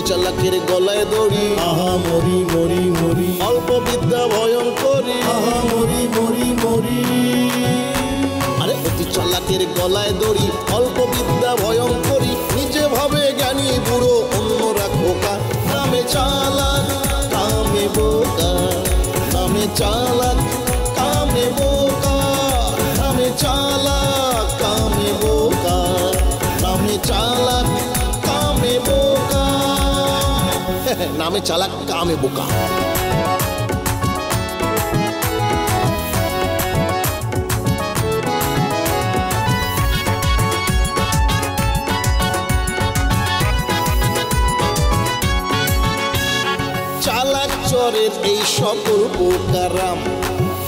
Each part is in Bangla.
চালাকের গলায় দড়ি, আহা মরি মরি মরি, অল্প বিদ্যা ভয়ঙ্করী, আহা মরি মরি মরি। আরে অতি চালাকের গলায় দড়ি, অল্প বিদ্যা ভয়ঙ্করী, নিজে ভাবে জ্ঞানী বুড়ো, অন্যরা খোকা। নামে চালাক কামে বোকা, নামে চালাক কামে বোকা, নামে চালাক কামে বোকা, নামে চালাক কামে বোকা, নামে চালাক কামে বোকা। চালাক চরের এই সকল বোকারাম,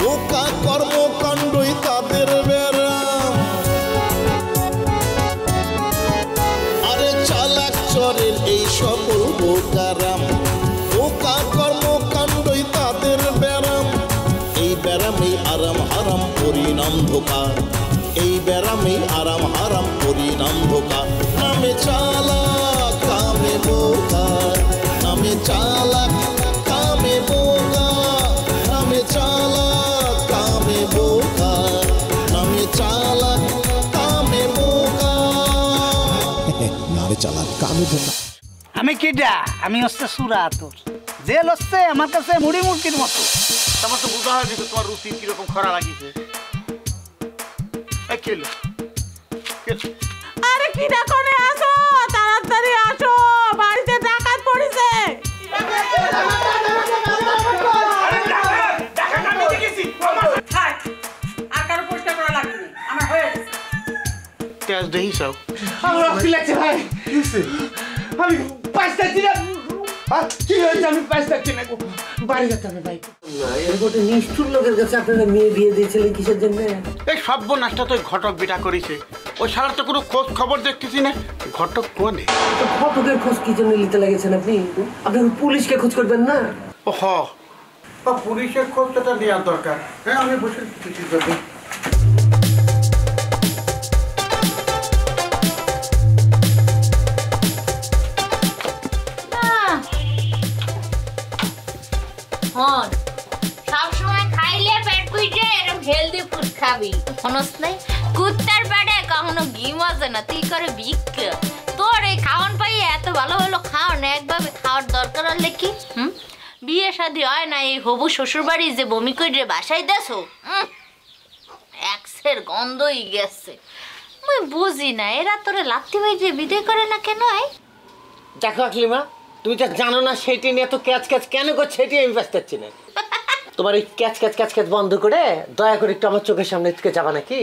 বোকা কর্মকাণ্ডই তাদের ব্যারাম। আরে চালাক চরের এই সকল বোকারাম, বোকা কর্মকাণ্ডই তাদের ব্যারাম। এই ব্যারামেই আরাম হারাম পরিণাম ধোকা, এই ব্যারামেই আরাম হারাম পরিণাম ধোকা। নামে চালাক কামে বোকা, নামে চালাক কামে বোকা, নামে চালাক কামে বোকা, নামে চালাক কামে বোকা, নামে চালাক কামে বোকা। আমি কিডা? আমি হচ্ছে সুরা তোর জেল হচ্ছে আমার কাছে মুড়ি মুরগির মতো। তোমার তো বুঝা হয়ে গেছে তোমার রুচি কিরকম খরা লাগিছে। আরে কিডা করে আসো, তাড়াতাড়ি আসো, বাড়িতে ডাকাত পড়েছে। আকার পরিষ্কার করা লাগবে, আমার হয়ে গেছে। তেজ দেহি চাও। আমার রক্তি লাগছে ভাই, আমি পাঁচটাচ্ছি না। কি হয়েছে? আমি পাঁচটাচ্ছি না, বাড়ি যেতে হবে ভাই। এরকম নিষ্ঠুর লোকের কাছে আপনারা মেয়ে বিয়ে দিয়েছিলেন কিসের জন্য? এই সর্বনাশটা তো ঘটক বিটা করেছে। ওই সারা তো কোনো খোঁজ খবর দেখতেছি না। ঘটক কোনে? ঘটকের খোঁজ কি জন্য নিতে লেগেছেন আপনি? আপনি পুলিশকে খোঁজ করবেন না? ও হ, পুলিশের খোঁজটা নেওয়ার দরকার। হ্যাঁ, আমি বসে কিছু করবো। সবসময় খাইলে পেট পুইটে এরকম হেলদি ফুড খাবি, মনস নাই? কুত্তার পেটে কখনো ঘি মজে না, তুই করে ভিক্ষা। তোর এই খাওয়ান পাই এত ভালো ভালো খাওয়ান, একভাবে খাওয়ার দরকার হলে কি বিয়ে শাদী হয় না? এই হবু শ্বশুর বাড়ি যে বমি করে বাসায় দেছো, এক্সের গন্ধই গেছে। আমি বুঝি না এরা তোরে লাত্তি বাইজে বিদায় করে না কেন? দেখো আকলিমা, তুমি যা জানো না সেটি নিয়ে তো ক্যাচ ক্যাচ কেন করছে সেটি আমি বুঝতে পারছি না। তোমার এই ক্যাচ ক্যাচ ক্যাচ ক্যাচ বন্ধ করে দয়া করে একটু আমার চোখের সামনে থেকে যাবা নাকি?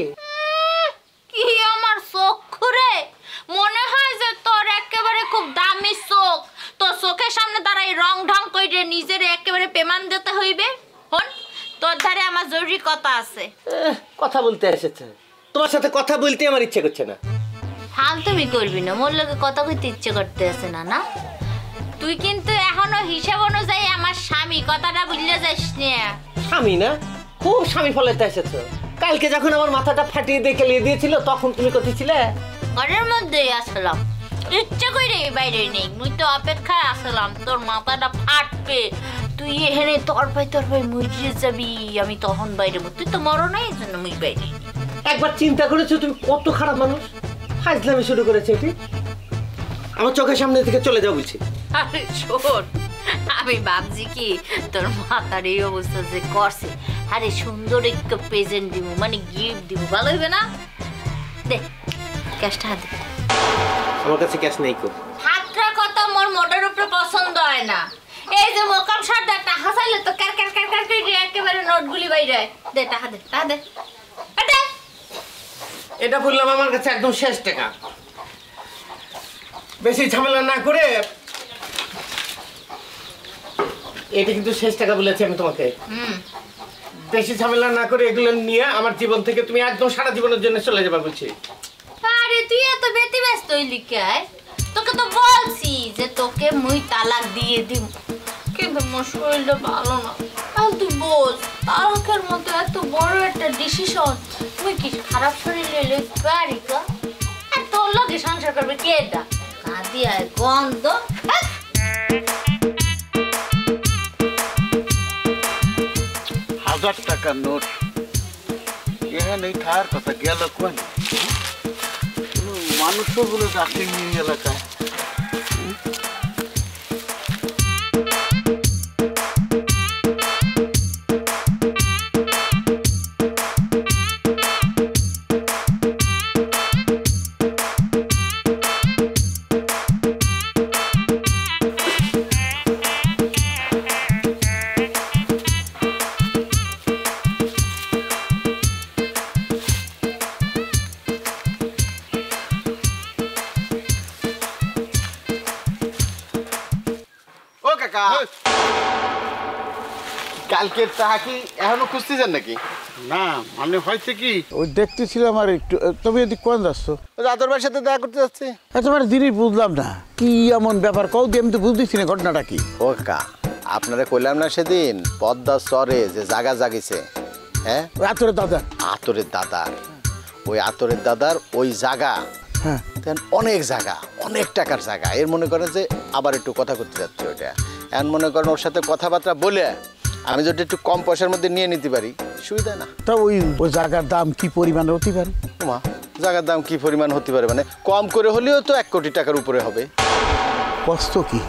কি আমার চোখ খুরে? মনে হয় যে তোর একেবারে খুব দামি চোখ, তোর চোখের সামনে দাঁড়াই রং ঢং করে নিজের একেবারে পেমান দিতে হইবে। হন, তোর ধারে আমার জরুরি কথা আছে। কথা বলতে এসেছে, তোমার সাথে কথা বলতে আমার ইচ্ছে করছে না। হাল তুমি করবি না, মোর লোকে কথা কইতে ইচ্ছে করতে আছে না? না, তুই কিন্তু এখনো হিসাব অনুযায়ী আমার স্বামী, কথাটা ভুলে যাস না। স্বামী না, খুব স্বামী ফলাইতে এসেছো। কালকে যখন আমার মাথাটা ফাটিয়ে দিয়ে কেলিয়ে দিয়েছিল তখন তুমি কোথায় ছিলে? ঘরের মধ্যেই আসলাম, ইচ্ছে করে বাইরে নেই। মুই তো অপেক্ষায় আসলাম তোর মাথাটা ফাটবে, তুই এখানে তরফাই মরিয়ে যাবি, আমি তখন বাইরে। তুই তো মরো নাই, এই জন্য মুই বাইরে। একবার চিন্তা করেছো তুমি কত খারাপ মানুষ? ফাজলামি শুরু করেছে এটি। আমার চোখের সামনে থেকে চলে যাও বলছি। আরে শোন, আমি ভাবছি কি তোর মাথার এই অবস্থা যে করছে, আরে সুন্দর একটা প্রেজেন্ট দিব, মানে গিফট দিব, ভালো হইবে না? দে ক্যাশটা হাতে। আমার কাছে ক্যাশ নেই কো। হাতটা কত মোর মোটর উপরে পছন্দ হয় না। এই যে মোকাম সর্দার টাকা চাইলে তো কার কার কার কার করে একেবারে নোটগুলি বাইরে। দে টাকা দে, টাকা দে। দে এটা বললাম আমার কাছে একদম শেষ টাকা। বেশি ঝামেলা না করে, এটা কিন্তু শেষ টাকা বলেছি আমি তোমাকে। বেশি ঝামেলা না করে এগুলো নিয়ে আমার জীবন থেকে তুমি একদম সারা জীবনের জন্য চলে যাবে বলছি। আরে তুই এত বেতি ব্যস্ত হইলি কে? তোকে তো বলছি যে তোকে মুই তালাক দিয়ে দিব, কিন্তু মোর শরীরটা ভালো না। আর তুই বোঝ, তালাকের মতো এত বড় একটা ডিসিশন তুই কি খারাপ শরীরে লইতে পারি? আর তোর লগে সংসার করবে কে? এটা কাঁদিয়া গন্ধ। 1000 টাকার নোট এখানে থাকার কথা গেল কোন মানুষ তো বলে আসেনি এলাকায়। কালকের টাকা কি এখনো খুঁজতেছেন নাকি? না মানে হয়েছে কি ওই দেখতেছিলাম আর একটু। তুমি এদিক কোন যাচ্ছ? আদর ভাইয়ের সাথে দেখা করতে যাচ্ছি। তোমার জিনিস বুঝলাম না কি এমন ব্যাপার, কও দিয়ে আমি তো বুঝতেছি না ঘটনাটা কি। ও কা আপনারা কইলাম না সেদিন পদ্মা চরে যে জায়গা জাগিছে, হ্যাঁ আতরের দাদা। আতরের দাদার ওই আতরের দাদার ওই জায়গা, হ্যাঁ অনেক জায়গা, অনেক টাকার জায়গা। এর মনে করেন যে আবার একটু কথা করতে যাচ্ছে ওইটা। এর মনে করেন ওর সাথে কথাবার্তা বলে আমি যদি একটু কম পয়সার মধ্যে নিয়ে নিতে পারি সুবিধা না? তা ওই ওই জায়গার দাম কি পরিমাণ হতে পারে? মা জায়গার দাম কি পরিমাণ হতে পারে মানে কম করে হলেও তো 1 কোটি টাকার উপরে হবে। কষ্ট কি?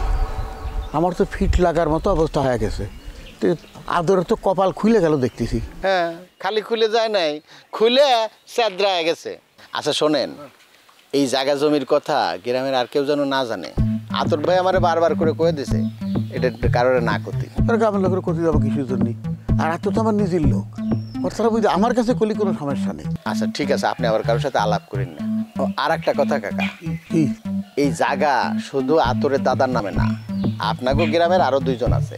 আমার তো ফিট লাগার মতো অবস্থা হয়ে গেছে। আদরের তো কপাল খুলে গেল দেখতেছি। হ্যাঁ খালি খুলে যায় নাই, খুলে স্যাদ্রা হয়ে গেছে। আচ্ছা শোনেন, এই জায়গা জমির কথা গ্রামের আর কেউ যেন না জানে। আতর ভাই আমারে বারবার করে কয়ে দিছে এটা কারোর না করতে। গ্রামের লোকের করতে যাবো কিছুর জন্য, আর এত তো আমার নিজের লোক। তারা বুঝি আমার কাছে করলে কোনো সমস্যা নেই। আচ্ছা ঠিক আছে, আপনি আবার কারোর সাথে আলাপ করেন না। আর একটা কথা কাকা, কি? এই জায়গা শুধু আতরের দাদার নামে না, আপনাকে গ্রামের আরো 2 জন আছে,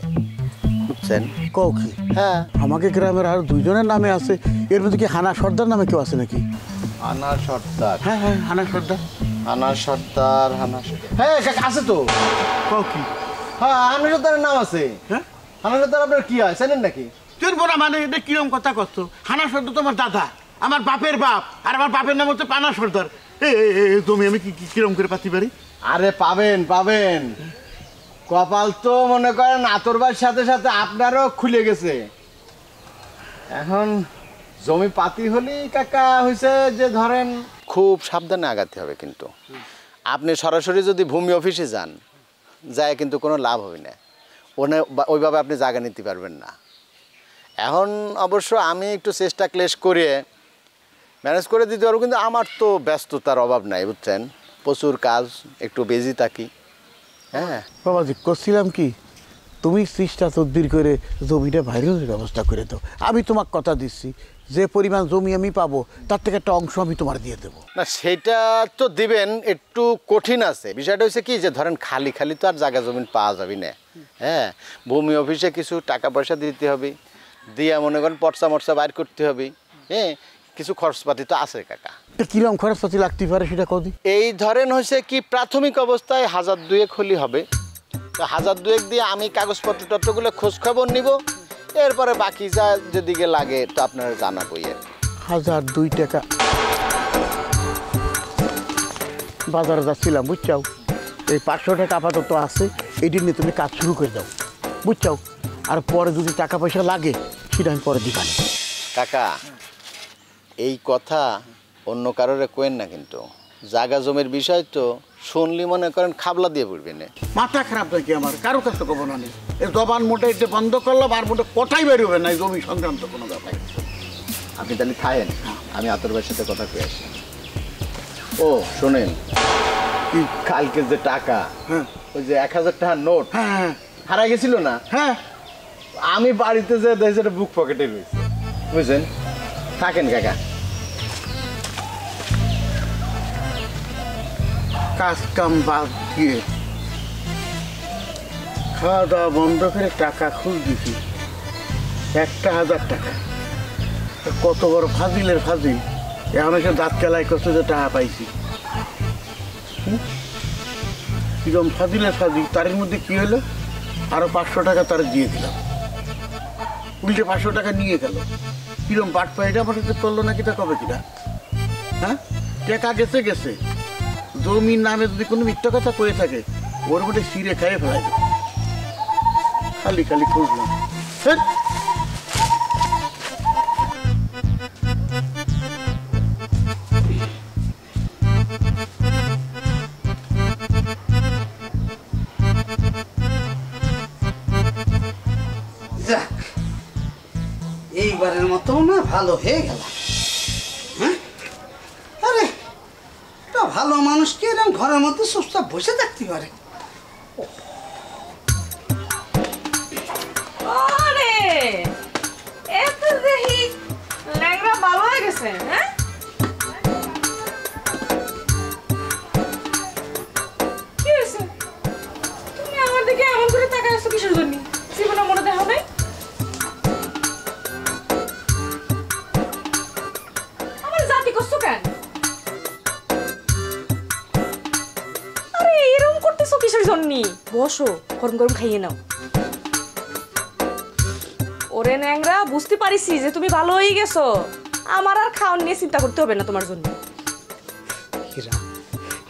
বুঝছেন? কও কি? হ্যাঁ আমাকে গ্রামের আরো 2 জনের নামে আছে। এর মধ্যে কি হানা সর্দার নামে কেউ আছে নাকি? হানা সর্দার? হ্যাঁ হ্যাঁ হানা সর্দার। হানা সর্দার, হানা সর্দার, হ্যাঁ কাকা আছে তো। কও কি? হ্যাঁ হানা সর্দারের নাম আছে। হ্যাঁ হানা সর্দার আপনার কি হয় জানেন নাকি? তোর বড় মানে এটা কিরম কথা করছো? হানা সর্দার তোমার দাদা, আমার বাপের বাপ, আর আমার বাপের নাম হচ্ছে পানা সর্দার। তুমি আমি কিরম করে পাতি পারি? আরে পাবেন পাবেন, কপাল তো মনে করেন আতরবার সাথে সাথে আপনারও খুলে গেছে। এখন জমি পাতি হলেই কাকা হয়েছে যে ধরেন খুব সাবধানে আগাতে হবে। কিন্তু আপনি সরাসরি যদি ভূমি অফিসে যান, যায় কিন্তু কোনো লাভ হবে না, ওইভাবে আপনি জায়গা নিতে পারবেন না। এখন অবশ্য আমি একটু চেষ্টা ক্লেশ করে ম্যানেজ করে দিতে পারবো, কিন্তু আমার তো ব্যস্ততার অভাব নাই, বুঝছেন? প্রচুর কাজ, একটু বিজি থাকি। হ্যাঁ বাবাজি করছিলাম কি, তুমি চেষ্টা তদবির করে জমিটা ভাইরালের ব্যবস্থা করে দাও। আমি তোমাকে কথা দিচ্ছি, যে পরিমাণ জমি আমি পাবো তার থেকে একটা অংশ আমি তোমার দিয়ে দেবো। না সেটা তো দিবেন, একটু কঠিন আছে। বিষয়টা হচ্ছে কি যে ধরেন খালি খালি তো আর জায়গা জমিন পাওয়া যাবে না। হ্যাঁ ভূমি অফিসে কিছু টাকা পয়সা দিতে হবে, দিয়ে মনে করেন পর্চা মর্চা বাইর করতে হবে। হ্যাঁ কিছু খরচপাতি তো আছে কাকা। কিরকম খরচপাতি লাগতে পারে সেটা কদি? এই ধরেন হয়েছে কি প্রাথমিক অবস্থায় 1000-2 হলি হবে। তো 1000-2 দিয়ে আমি কাগজপত্র টত্রগুলো খোঁজ খবর নিব, এরপরে বাকি যা যেদিকে লাগে তো আপনারা জানাবই। 1002 টাকা বাজারে যাচ্ছিলাম, বুঝছাও? এই 500 টাকা আপাতত আছে, এই নিয়ে তুমি কাজ শুরু করে দাও, বুঝছাও? আর পরে যদি টাকা পয়সা লাগে সেটা আমি পরে দিবানি। কাকা এই কথা অন্য কারোরে কোয়েন না, কিন্তু জায়গা জমির বিষয় তো শুনলি মনে করেন খাবলা দিয়ে পড়বে না। মাথা খারাপ নাকি আমার? কারো কাছে কব না, এই জবান মোটা এটা বন্ধ করলাম, আর মোটা কোথায় বেরোবে না এই জমি সংক্রান্ত কোনো ব্যাপার। আপনি তাহলে খায়েন, আমি আতর ভাইয়ের সাথে কথা কয়ে আসি। ও শোনেন, কি কালকে যে টাকা, ওই যে 1000 টাকার নোট হারা গেছিল না? হ্যাঁ আমি বাড়িতে যে দেখছি বুক পকেটে রয়েছে, বুঝছেন? থাকেন কাকা। কাজ কাম বাদ দিয়ে খাওয়া দাওয়া বন্ধ করে টাকা খুঁজ দিছি 1000 টাকা। কত বড় ফাজিলের ফাজিল, এখন এসে দাঁত কেলাই করছে যে টাকা পাইছি। কিরম ফাজিলের ফাজিল, তার মধ্যে কি হলো, আরো 500 টাকা তার দিয়ে দিলাম, উল্টে 500 টাকা নিয়ে গেল। কিরম বাট পাইটা আমার সাথে করলো নাকি, তা কবে কিনা? হ্যাঁ টাকা গেছে গেছে, জমির নামে যদি কোনো মিথ্যা কথা করে থাকে ওর মধ্যে শিরে খাইয়ে ফেলাই দেবে। খালি খালি খুঁজলাম। তো না ভালো হয়ে গেল। হ্যাঁ, আরে একটা ভালো মানুষকে এরকম ঘরের মধ্যে চুপচাপ বসে থাকতে পারে? আরে এত দেখি ল্যাংড়া ভালো হয়ে গেছে। হ্যাঁ, কি হয়েছে? তুমি আমার দিকে এমন করে তাকায় আছো কিসের জন্য? জীবনে মনে দেখো নাই? আমার জাতি করছো কেন? আরে এরকম করতেছো কিসের জন্য? বসো, গরম গরম খাইয়ে নাও। ওরে ন্যাংরা, বুঝতে পারিছি যে তুমি ভালো হয়ে গেছো। আমার আর খাওয়ান নিয়ে চিন্তা করতে হবে না তোমার জন্য। হীরা,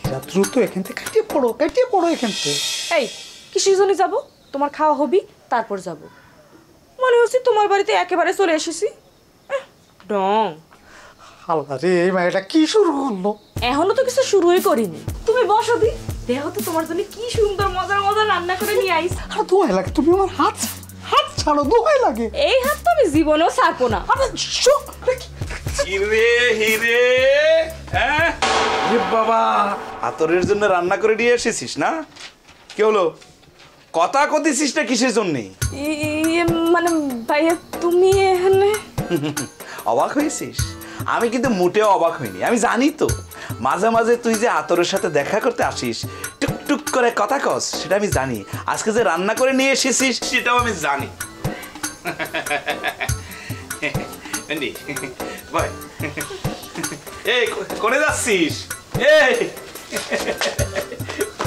হীরা দ্রুত এখান থেকে কাটিয়ে পড়ো এখান থেকে। এই কিসের জন্য যাব? তোমার খাওয়া হবি তারপর যাব। মনে হচ্ছে তোমার বাড়িতে একেবারে চলে এসেছি। ডং আল্লাহ রে, এই মায়েরা কি শুরু করলো? এখনো তো কিছু শুরুই করিনি। তুমি বসো দি, দেখো তো তোমার জন্য কি সুন্দর মজার মজার রান্না করে নিয়ে আইস। আর দোহাই লাগে, তুমি আমার হাত ছাড়ো, দোহাই লাগে। এই হাত তো আমি জীবনেও ছাড়বো না। হিরে হিরে, হ্যাঁ বাবা, আতরের জন্য রান্না করে নিয়ে এসেছিস না? কি হলো, কথা কতিছিস না কিসের জন্যে? মানে ভাইয়া তুমি এখানে? অবাক হয়েছিস? আমি কিন্তু মোটেও অবাক হইনি। আমি জানি তো মাঝে মাঝে তুই যে আতরের সাথে দেখা করতে আসিস, টুকটুক করে কথা কস, সেটা আমি জানি। আজকে যে রান্না করে নিয়ে এসেছিস সেটাও আমি জানি। ভাই, এই কোনে যাচ্ছিস? এই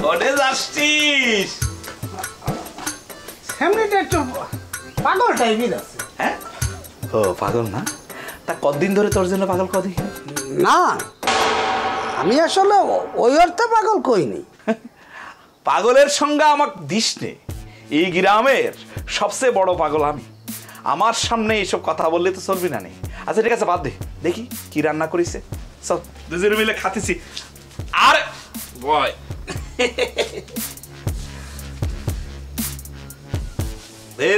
কোনে যাচ্ছিস? ফ্যামিলিটা একটু পাগল টাইপের আছে। হ্যাঁ, ও পাগল না? তা কতদিন ধরে তোর জন্য পাগল কদি? না, আমি আসলে ওই অর্থে পাগল কইনি। পাগলের সংজ্ঞা আমাকে দিস নে। এই গ্রামের সবচেয়ে বড় পাগল আমি। আমার সামনে এইসব কথা বললে তো চলবি না। নেই, আচ্ছা ঠিক আছে, বাদ দে, দেখি কি রান্না করিছে। চল দুজনে মিলে খাতেছি। আর বয়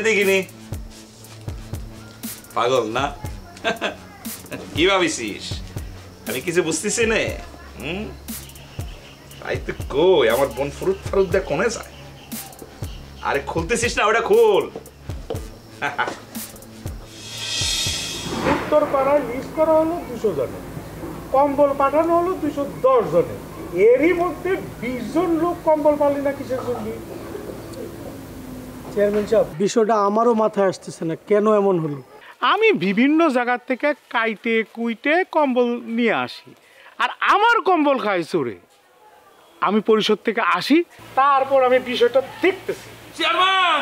দেখিনি পাগল না? কি ভাবিছিস আমি কিছু বুঝতেছি না? তাই তো কই, আমার বোন ফুরুত ফারুত দিয়ে কমে যায়। আরে খুলতেছিস না, ওটা খোল। উত্তর পাড়ায় লিস্ট করা হলো 200 জনে, কম্বল পাঠানো হলো 210 জনে। এরই মধ্যে 20 জন লোক কম্বল পালি না কিসের জন্য? চেয়ারম্যান সাহেব, বিষয়টা আমারও মাথায় আসতেছে না, কেন এমন হলো? আমি বিভিন্ন জায়গা থেকে কাইটে কুইটে কম্বল নিয়ে আসি, আর আমার কম্বল খাই চোরে। আমি পরিষদ থেকে আসি, তারপর আমি বিষয়টা দেখতেছি। চেয়ারম্যান,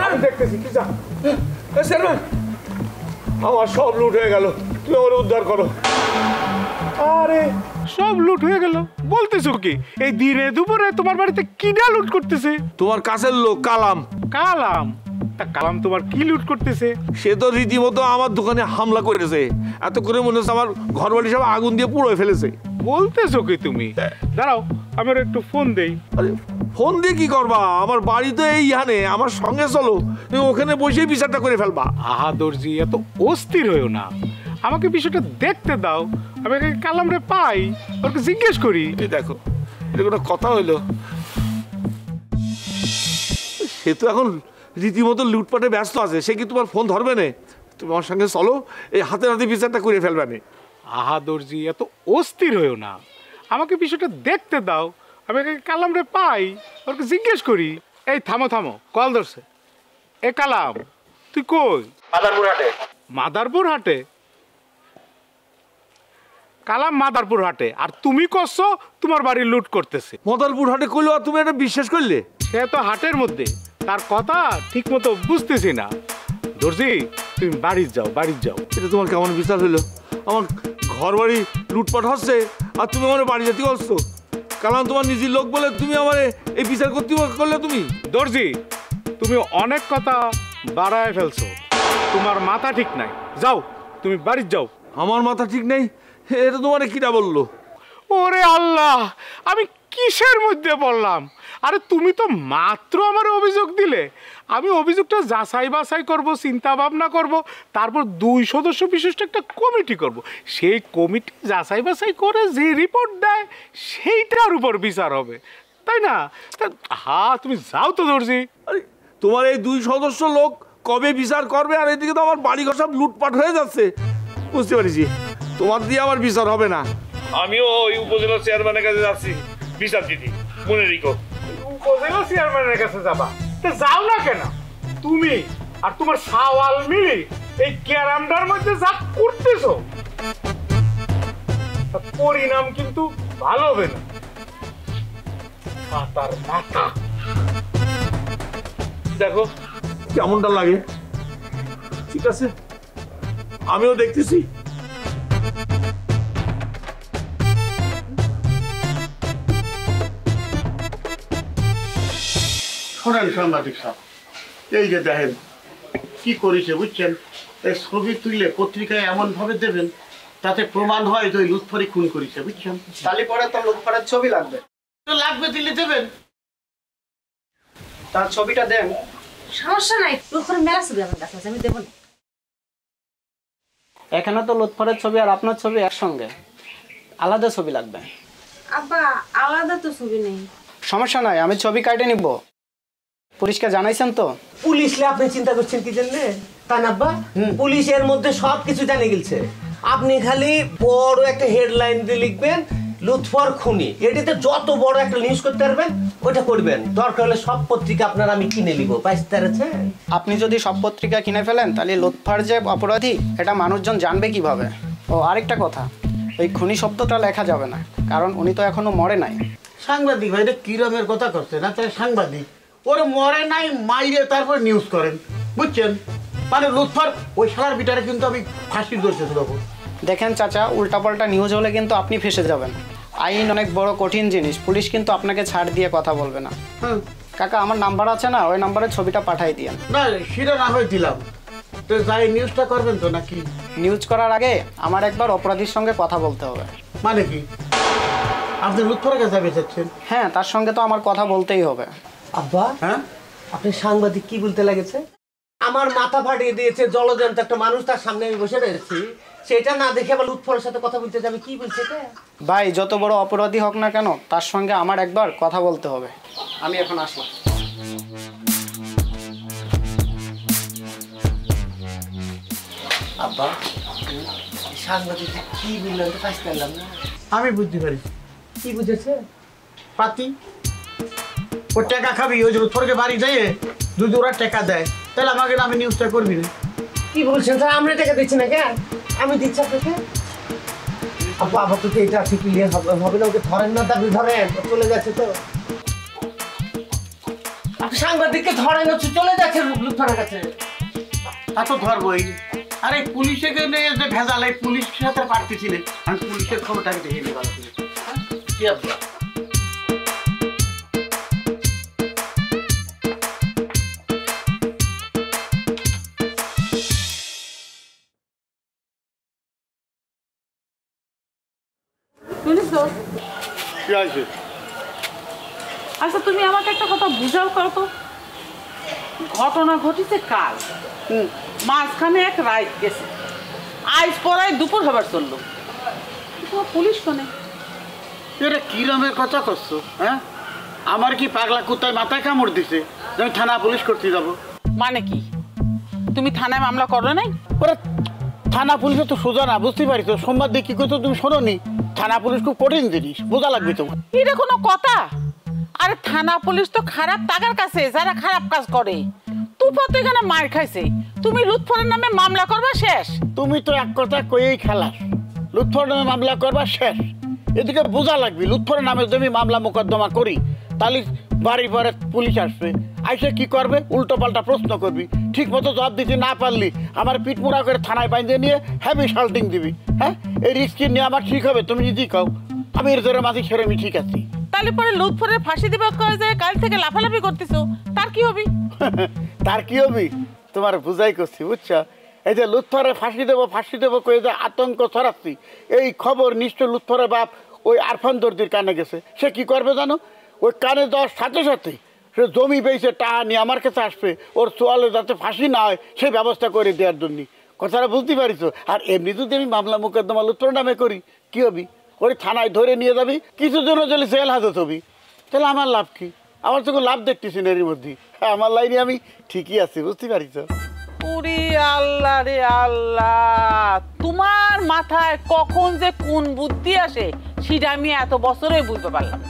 আমি দেখতেছি কি যা। চেয়ারম্যান, আমার সব লুট হয়ে গেল, তুই আমার উদ্ধার করো। আরে সব লুট হয়ে গেল বলতেছো কি? এই দিনে দুপুরে তোমার বাড়িতে কিডা লুট করতেছে? তোমার কাছের লোক কালাম। কালাম? তা কালাম তোমার কি লুট করতেছে? সে তো রীতিমতো আমার দোকানে হামলা করেছে। এত করে মনে হচ্ছে আমার ঘর বাড়ি সব আগুন দিয়ে পুড়ে ফেলেছে। বলতেছো কি তুমি? দাঁড়াও, আমি ওর একটু ফোন দেই। আরে ফোন দিয়ে কি করবা? আমার বাড়িতে এইখানে, আমার সঙ্গে চলো, তুমি ওখানে বসেই বিচারটা করে ফেলবা। আহা দর্জি, এত অস্থির হইও না, আমাকে বিষয়টা দেখতে দাও। আমি কালাম রে পাই, ওকে জিজ্ঞেস করি। দেখো, এটা কোনো কথা হইলো? সে তো এখন রীতিমতো লুটপাটে ব্যস্ত আছে, সে কি তোমার ফোন ধরবে না? তুমি আমার সঙ্গে চলো, এই হাতে হাতে বিচারটা করে ফেলবে না। আহা দর্জি, এত অস্থির হইও না, আমাকে বিষয়টা দেখতে দাও। আমি কালাম রে পাই, ওকে জিজ্ঞেস করি। এই থামো থামো, কল ধরছে। এ কালাম, তুই কই? মাদারপুর হাটে। মাদারপুর হাটে? কালাম মাদারপুর হাটে, আর তুমি করছো তোমার বাড়ি লুট করতেছে। মাদারপুর হাটে কইলো, আর তুমি এটা বিশ্বাস করলে? সে তো হাটের মধ্যে, তার কথা ঠিক মতো বুঝতেছি না। দর্জি, তুমি বাড়ি যাও, বাড়ি যাও। এটা তোমার কেমন বিচার হইলো? আমার ঘর বাড়ি লুটপাট হচ্ছে, আর তুমি আমার বাড়ি যেতে বলছো। কারণ তোমার নিজের লোক বলে তুমি আমার এই বিচার করতে করলে তুমি? দর্জি, তুমি অনেক কথা বাড়ায় ফেলছো, তোমার মাথা ঠিক নাই। যাও, তুমি বাড়ি যাও। আমার মাথা ঠিক নেই? এটা তোমার কিটা বললো? ওরে আল্লাহ, আমি কিসের মধ্যে বললাম? আরে তুমি তো মাত্র আমার অভিযোগ দিলে, আমি অভিযোগটা যাচাই বাছাই করব, চিন্তা ভাবনা করব, তারপর 2 সদস্য বিশিষ্ট একটা কমিটি করব। সেই কমিটি যাচাই বাছাই করে যে রিপোর্ট দেয় সেইটার উপর বিচার হবে, তাই না? হ্যাঁ, তুমি যাও তো দর্জি। আরে তোমার এই 2 সদস্য লোক কবে বিচার করবে? আর এদিকে তো আমার বাড়িঘর সব লুটপাট হয়ে যাচ্ছে। বুঝতে পারছি তোমার দিয়ে আমার বিচার হবে না। আমিও ওই উপজেলা চেয়ারম্যানের কাছে যাচ্ছি বিচার দিদি, মনে রেখো। উপজেলা চেয়ারম্যানের কাছে যাবা? তা যাও না কেন? তুমি আর তোমার সাওয়াল মিলি এই ক্যারামটার মধ্যে যা করতেছো, পরিণাম কিন্তু ভালো হবে না। মাথার মাথা দেখো কেমনটা লাগে। ঠিক আছে, আমিও দেখতেছি। শোনেন সাংবাদিক সাহেব, এই যে দেখেন কি করেছে বুঝছেন, এই ছবি তুলে পত্রিকায় এমন ভাবে দেবেন তাতে প্রমাণ হয় যে ওই লুৎফরি খুন করেছে, বুঝছেন? তালি পরে তো লুৎফরের ছবি লাগবে। তো লাগবে, দিলে দেবেন। তার ছবিটা দেন। সমস্যা নাই, লুৎফরের মেলা ছবি আমার কাছে আছে, আমি দেবো না। এখানে তো লুৎফরের ছবি আর আপনার ছবি একসঙ্গে, আলাদা ছবি লাগবে। আব্বা আলাদা তো ছবি নেই। সমস্যা নাই, আমি ছবি কাটে নিব। পুলিশকে জানাইছেন তো? পুলিশলে আপনি চিন্তা করছেন কি জন্য? তা না আব্বা, পুলিশের মধ্যে সব কিছু জানে গেছে। আপনি খালি বড় একটা হেডলাইন দিয়ে লিখবেন লুৎফর খুনি, এটাতে যত বড় একটা নিউজ করতে পারবেন ওটা করবেন। দরকার হলে সব পত্রিকা আপনার আমি কিনে নিব। আপনি যদি সব পত্রিকা কিনে ফেলেন তাহলে লুৎফর যে অপরাধী এটা মানুষজন জানবে কিভাবে? ও আরেকটা কথা, ওই খুনি শব্দটা লেখা যাবে না, কারণ উনি তো এখনো মরে নাই। সাংবাদিক ভাই, এটা কিরমের কথা করছে না? তাই সাংবাদিক ওরে মরে নাই মাইরে তারপর নিউজ করেন, বুঝছেন? মানে লুৎফর ওই শালার বিটারে কিন্তু আমি ফাঁসি ধরতে দেবো। দেখেন চাচা, উল্টাপাল্টা নিউজ হলে কিন্তু আপনি ফেসে যাবেন। আইন অনেক বড় কঠিন জিনিস, পুলিশ কিন্তু আপনাকে ছাড় দিয়ে কথা বলবে না। কাকা, আমার নাম্বার আছে না, ওই নাম্বারে ছবিটা পাঠাই দিয়েন। না সেটা না হয়ে দিলাম, তো যাই নিউজটা করবেন তো নাকি? নিউজ করার আগে আমার একবার অপরাধীর সঙ্গে কথা বলতে হবে। মানে কি আপনি লুৎফরের কাছে যাবে চাচ্ছেন? হ্যাঁ, তার সঙ্গে তো আমার কথা বলতেই হবে। আব্বা, হ্যাঁ আপনি সাংবাদিক কি বলতে লাগেছে? আমার মাথা ফাটিয়ে দিয়েছে, জলজন্ত একটা মানুষ তার সামনে আমি বসে রয়েছি, সেটা না দেখে আবার লুৎফরের সাথে কথা বলতে যাবে, কি বলছে এটা? ভাই, যত বড় অপরাধী হোক না কেন তার সঙ্গে আমার একবার কথা বলতে হবে। আমি এখন আসি। আব্বা, সাংবাদিক কি বললেন তো ফাঁস করলাম না। আমি বুঝতে পারি। কি বুঝেছে? পাতি ও টাকা খাবি, ওই যে লুৎফরকে বাড়ি যেয়ে যদি ওরা টাকা দেয় তাহলে আমাকে আমি নিউজটা করবি না। কি বলছেন স্যার? আমরা টাকা দিচ্ছি না কেন? আমি দিচ্ছি আপনাকে। আব্বা, আপাতত এটা আছে, ক্লিয়ার হবে না। ওকে ধরেন না, আপনি ধরেন, চলে যাচ্ছে তো। আপনি সাংবাদিককে ধরেন, হচ্ছে চলে যাচ্ছে লুৎফরের কাছে। তা তো ধরবই। আরে পুলিশের যে ভেজাল, এই পুলিশের সাথে পারতেছিলেন, আমি পুলিশের খবরটাকে দেখে নিই ভালো করে। কি আব্বা? আচ্ছা, তুমি আমাকে একটা কথা বুঝাও করো তো। ঘটনা ঘটিছে কাল, মাঝখানে এক রাইট গেছে, আজ পড়ায় দুপুর হবার চললো, পুলিশ কোনে? এটা কিরমের কথা করছো? হ্যাঁ, আমার কি পাগলা কুত্তায় মাথায় কামড় দিছে আমি থানা পুলিশ করতে যাবো? মানে কি, তুমি থানায় মামলা করো নাই? ওরা থানা পুলিশে তো সোজা না, বুঝতে পারি তো। সোমবার দিয়ে কি করছো তুমি শোনোনি? থানা পুলিশ খুব কঠিন জিনিস, বোঝা লাগবে তোমার। এটা কোনো কথা? আরে থানা পুলিশ তো খারাপ টাকার কাছে যারা খারাপ কাজ করে। তুফা তো এখানে মার খাইছে, তুমি লুৎফরের নামে মামলা করবা শেষ? তুমি তো এক কথা কয়েই খেলাস, লুৎফরের নামে মামলা করবা শেষ। এদিকে বোঝা লাগবে লুৎফরের নামে যদি মামলা মোকদ্দমা করি তাহলে বাড়ির পরে পুলিশ আসবে, আইসে কি করবে? উল্টো পাল্টা প্রশ্ন করবি, ঠিক মতো জবাব দিতে না পারলি আমার পিঠমোড়া করে থানায় বাইন্ধে নিয়ে হেভি শাল্টিং দিবি। হ্যাঁ, এই রিস্ক নিয়ে আমার ঠিক হবে? তুমি যদি কও আমি এর ধরে মাঝে ছেড়ে আমি ঠিক আছি। তাহলে পরে লুৎফরের ফাঁসি দিবা কয়ে যায়, কাল থেকে লাফালাফি করতেছো, তার কি হবি? তার কি হবি তোমার বুঝাই করছি, বুঝছো? এই যে লুৎফরে ফাঁসি দেবো কয়ে যে আতঙ্ক ছড়াচ্ছি, এই খবর নিশ্চয় লুৎফরের বাপ ওই আরফান দর্জির কানে গেছে। সে কি করবে জানো, ওই কানে যাওয়ার সাথে সাথে সে জমি পেয়েছে টাকা নিয়ে আমার কাছে আসবে, ওর চোয়ালে যাতে ফাঁসি না হয় সেই ব্যবস্থা করে দেওয়ার জন্য। কথাটা বুঝতে পারিস? আর এমনি যদি আমি মামলা মোকদ্দমা লুত্র নামে করি কি হবি, ওই থানায় ধরে নিয়ে যাবি, কিছু জন্য চলে জেল হাজত হবি, তাহলে আমার লাভ কি? আমার তো লাভ দেখতেছি না এর মধ্যে। আমার লাইনে আমি ঠিকই আছি, বুঝতে পারিস? ওরে আল্লাহ রে আল্লাহ, তোমার মাথায় কখন যে কোন বুদ্ধি আসে সেটা আমি এত বছরে বুঝতে পারলাম।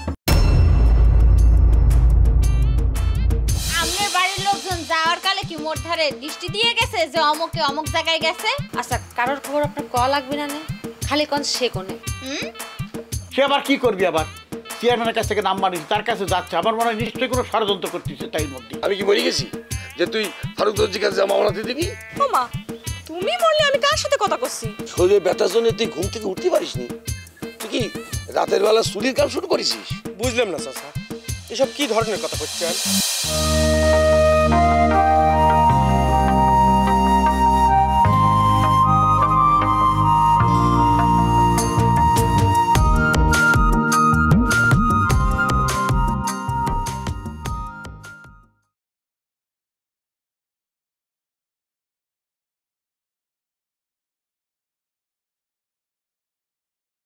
আমাদের বাড়ির লোকজন যাওয়ার কালে কি মোট ধারে দৃষ্টি দিয়ে গেছে যে অমুকে অমুক জায়গায় গেছে? আচ্ছা, কারোর খবর আপনার ক লাগবে না, খালি কোন সে কোনে। সে আবার কি করবি, আবার চেয়ারম্যানের কাছ থেকে নাম্বার নিচ্ছে, তার কাছে যাচ্ছে। আমার মনে হয় নিশ্চয়ই কোনো ষড়যন্ত্র করতেছে তাই মধ্যে। আমি কি মরে গেছি যে তুই ফারুক দর্জির কাছে মামলা দিয়ে দিবি? মামা তুমি বললে আমি কার সাথে কথা করছি? শরীরে ব্যথার জন্য তুই ঘুম থেকে উঠতে পারিস নি? তুই কি রাতের বেলা চুলির কাম শুরু করেছিস? বুঝলাম না চাচা, এসব কি ধরনের কথা করছেন?